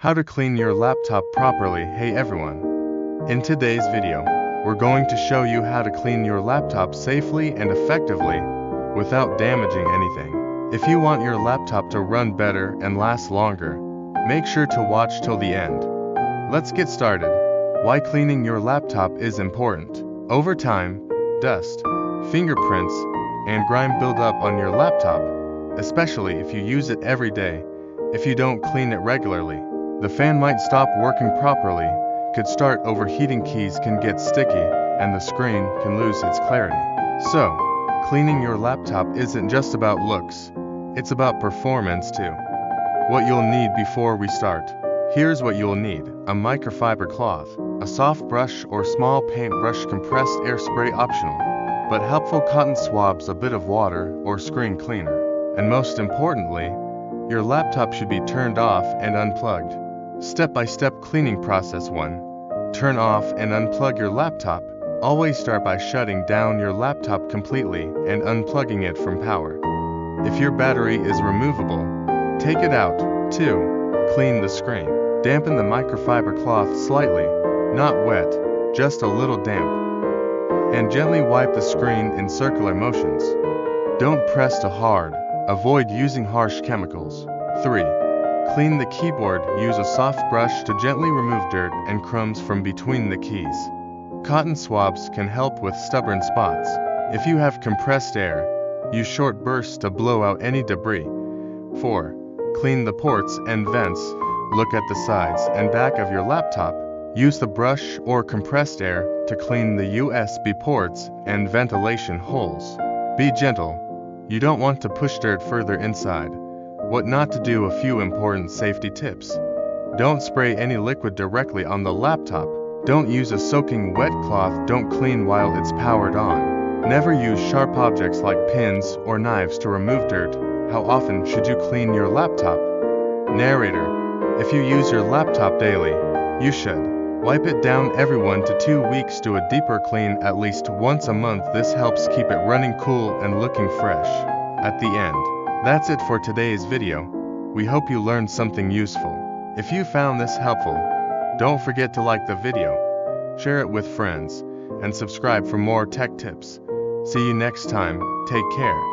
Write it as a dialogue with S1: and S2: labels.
S1: How to clean your laptop properly. Hey everyone. In today's video, we're going to show you how to clean your laptop safely and effectively without damaging anything. If you want your laptop to run better and last longer, make sure to watch till the end. Let's get started. Why cleaning your laptop is important. Over time, dust, fingerprints, and grime build up on your laptop, especially if you use it every day. If you don't clean it regularly, the fan might stop working properly, could start overheating, keys can get sticky, and the screen can lose its clarity. So, cleaning your laptop isn't just about looks, it's about performance too. What you'll need before we start. Here's what you'll need: a microfiber cloth, a soft brush or small paintbrush, compressed air spray optional, but helpful, cotton swabs, a bit of water or screen cleaner. And most importantly, your laptop should be turned off and unplugged. Step-by-step cleaning process. 1. Turn off and unplug your laptop. Always start by shutting down your laptop completely and unplugging it from power. If your battery is removable, take it out. 2. Clean the screen. Dampen the microfiber cloth slightly, not wet, just a little damp, and gently wipe the screen in circular motions. Don't press too hard. Avoid using harsh chemicals. 3. Clean the keyboard. Use a soft brush to gently remove dirt and crumbs from between the keys. Cotton swabs can help with stubborn spots. If you have compressed air, use short bursts to blow out any debris. 4. Clean the ports and vents. Look at the sides and back of your laptop. Use the brush or compressed air to clean the USB ports and ventilation holes. Be gentle. You don't want to push dirt further inside. What not to do. A few important safety tips. Don't spray any liquid directly on the laptop. Don't use a soaking wet cloth. Don't clean while it's powered on. Never use sharp objects like pins or knives to remove dirt. How often should you clean your laptop? Narrator. If you use your laptop daily, you should wipe it down every 1 to 2 weeks. Do a deeper clean at least once a month. This helps keep it running cool and looking fresh. At the end, that's it for today's video. We hope you learned something useful. If you found this helpful, don't forget to like the video, share it with friends, and subscribe for more tech tips. See you next time. Take care.